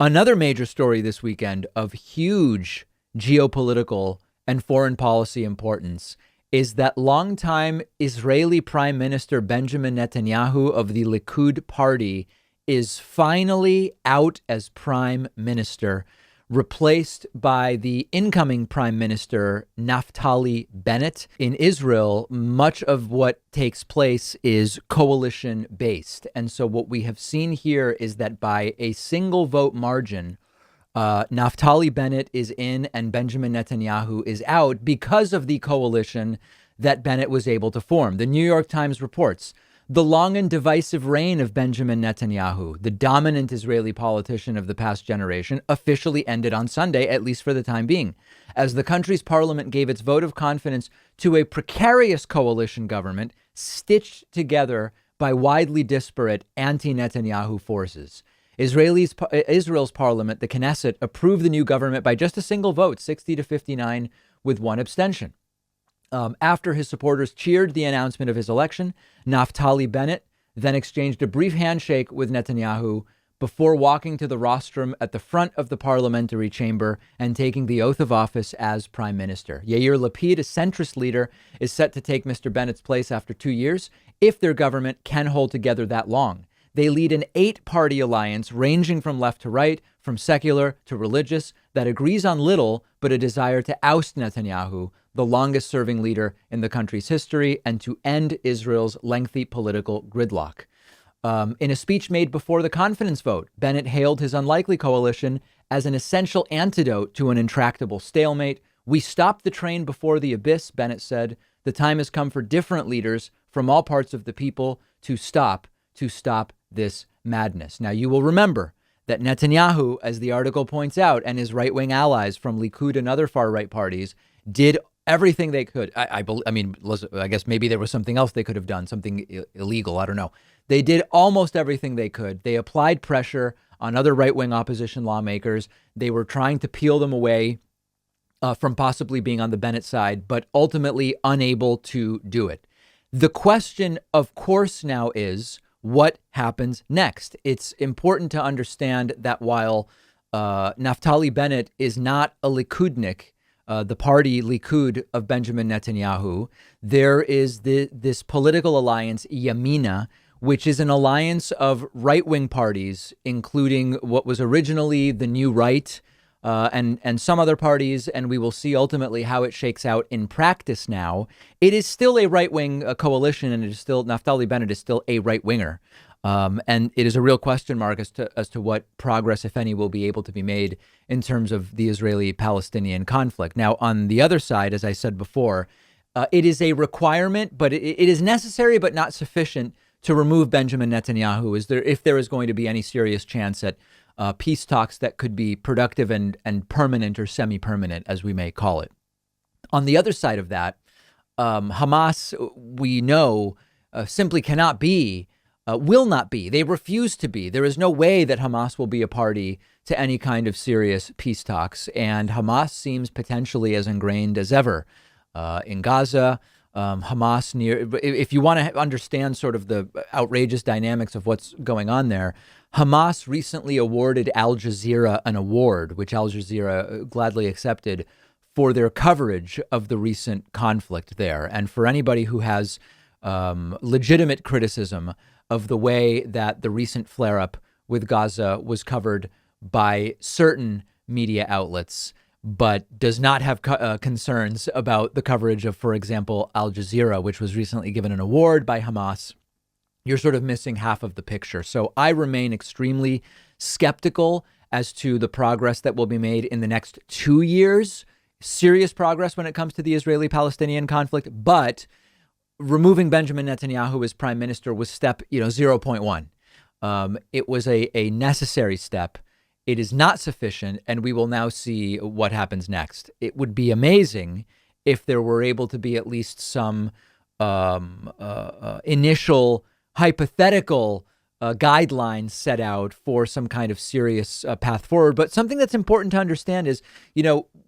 Another major story this weekend of huge geopolitical and foreign policy importance is that longtime Israeli Prime Minister Benjamin Netanyahu of the Likud party is finally out as prime minister, replaced by the incoming prime minister, Naftali Bennett. In Israel, much of what takes place is coalition based. And so what we have seen here is that by a single vote margin, Naftali Bennett is in and Benjamin Netanyahu is out because of the coalition that Bennett was able to form. The New York Times reports the long and divisive reign of Benjamin Netanyahu, the dominant Israeli politician of the past generation, officially ended on Sunday, at least for the time being, as the country's parliament gave its vote of confidence to a precarious coalition government stitched together by widely disparate anti-Netanyahu forces. Israel's parliament, the Knesset, approved the new government by just a single vote, 60-59, with one abstention. After his supporters cheered the announcement of his election, Naftali Bennett then exchanged a brief handshake with Netanyahu before walking to the rostrum at the front of the parliamentary chamber and taking the oath of office as prime minister. Yair Lapid, a centrist leader, is set to take Mr. Bennett's place after 2 years if their government can hold together that long. They lead an 8-party alliance ranging from left to right, from secular to religious, that agrees on little but a desire to oust Netanyahu, the longest serving leader in the country's history, and to end Israel's lengthy political gridlock. In a speech made before the confidence vote, Bennett hailed his unlikely coalition as an essential antidote to an intractable stalemate. We stopped the train before the abyss, Bennett said. The time has come for different leaders from all parts of the people to stop this madness. Now, you will remember that Netanyahu, as the article points out, and his right-wing allies from Likud and other far-right parties did everything they could. I mean, I guess maybe there was something else they could have done, something illegal. I don't know. They did almost everything they could. They applied pressure on other right-wing opposition lawmakers. They were trying to peel them away from possibly being on the Bennett side, but ultimately unable to do it. The question, of course, now is what happens next. It's important to understand that while Naftali Bennett is not a Likudnik, the party Likud of Benjamin Netanyahu, there is this political alliance, Yamina, which is an alliance of right-wing parties, including what was originally the New Right and some other parties, and we will see ultimately how it shakes out in practice now. It is still a right-wing coalition, and it is still, Naftali Bennett is still a right-winger. And it is a real question mark as to what progress, if any, will be able to be made in terms of the Israeli-Palestinian conflict. Now, on the other side, as I said before, it is a requirement, but it is necessary but not sufficient to remove Benjamin Netanyahu. If there is going to be any serious chance at peace talks that could be productive and permanent or semi-permanent, as we may call it. On the other side of that, Hamas, we know, simply cannot be, will not be. They refuse to be. There is no way that Hamas will be a party to any kind of serious peace talks. And Hamas seems potentially as ingrained as ever in Gaza. Hamas if you want to understand sort of the outrageous dynamics of what's going on there, Hamas recently awarded Al Jazeera an award, which Al Jazeera gladly accepted, for their coverage of the recent conflict there. And for anybody who has legitimate criticism of the way that the recent flare-up with Gaza was covered by certain media outlets, but does not have concerns about the coverage of, for example, Al Jazeera, which was recently given an award by Hamas, you're sort of missing half of the picture. So I remain extremely skeptical as to the progress that will be made in the next 2 years, serious progress when it comes to the Israeli-Palestinian conflict, but removing Benjamin Netanyahu as prime minister was step 0.1. It was a necessary step. It is not sufficient, and we will now see what happens next. It would be amazing if there were able to be at least some initial hypothetical guidelines set out for some kind of serious path forward. But something that's important to understand is,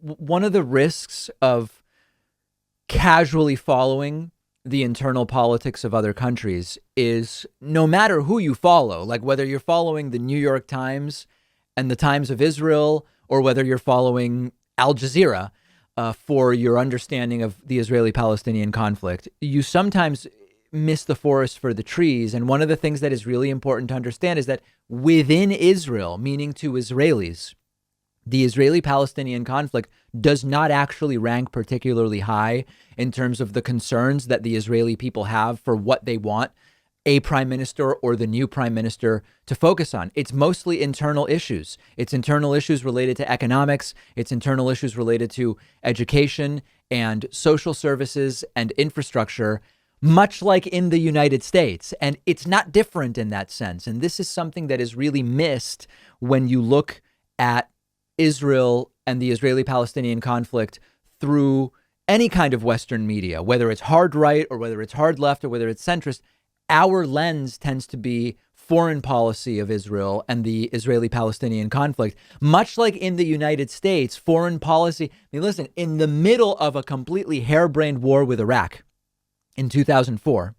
one of the risks of casually following the internal politics of other countries is no matter who you follow, like whether you're following the New York Times and the Times of Israel, or whether you're following Al Jazeera for your understanding of the Israeli-Palestinian conflict, you sometimes miss the forest for the trees. And one of the things that is really important to understand is that within Israel, meaning to Israelis, the Israeli-Palestinian conflict does not actually rank particularly high in terms of the concerns that the Israeli people have for what they want a prime minister or the new prime minister to focus on. It's mostly internal issues. It's internal issues related to economics. It's internal issues related to education and social services and infrastructure, much like in the United States. And it's not different in that sense. And this is something that is really missed when you look at Israel and the Israeli-Palestinian conflict through any kind of Western media, whether it's hard right or whether it's hard left or whether it's centrist. Our lens tends to be foreign policy of Israel and the Israeli-Palestinian conflict, much like in the United States, foreign policy. I mean, listen, in the middle of a completely harebrained war with Iraq in 2004,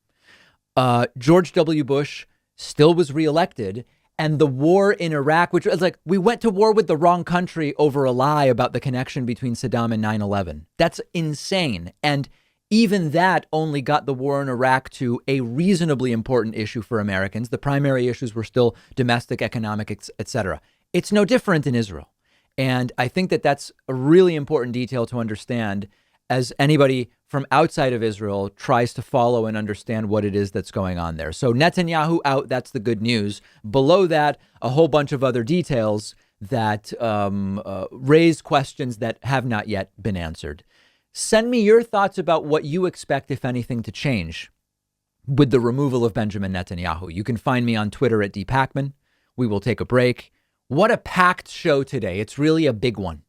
George W. Bush still was reelected. And the war in Iraq, which was like, we went to war with the wrong country over a lie about the connection between Saddam and 9/11. That's insane. And even that only got the war in Iraq to a reasonably important issue for Americans. The primary issues were still domestic, economic, et cetera. It's no different in Israel. And I think that that's a really important detail to understand as anybody from outside of Israel tries to follow and understand what it is that's going on there. So Netanyahu out, that's the good news. Below that, a whole bunch of other details that raise questions that have not yet been answered. Send me your thoughts about what you expect, if anything, to change with the removal of Benjamin Netanyahu. You can find me on Twitter at @Pakman. We will take a break. What a packed show today. It's really a big one.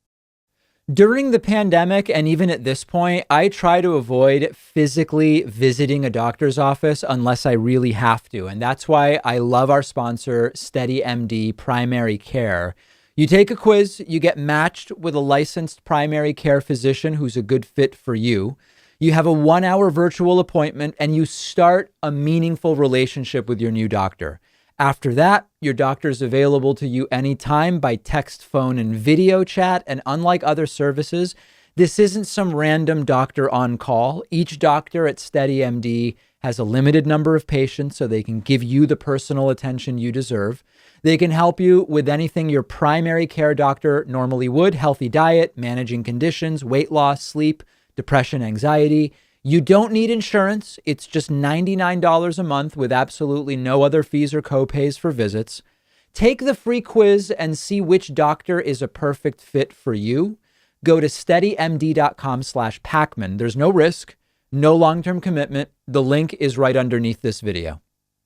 During the pandemic, and even at this point, I try to avoid physically visiting a doctor's office unless I really have to. And that's why I love our sponsor, SteadyMD Primary Care. You take a quiz, you get matched with a licensed primary care physician who's a good fit for you. You have a 1-hour virtual appointment and you start a meaningful relationship with your new doctor. After that, your doctor is available to you anytime by text, phone, and video chat. And unlike other services, this isn't some random doctor on call. Each doctor at SteadyMD has a limited number of patients so they can give you the personal attention you deserve. They can help you with anything your primary care doctor normally would: healthy diet, managing conditions, weight loss, sleep, depression, anxiety. You don't need insurance. It's just $99 a month with absolutely no other fees or copays for visits. Take the free quiz and see which doctor is a perfect fit for you. Go to steadymd.com/Pakman. There's no risk, no long-term commitment. The link is right underneath this video.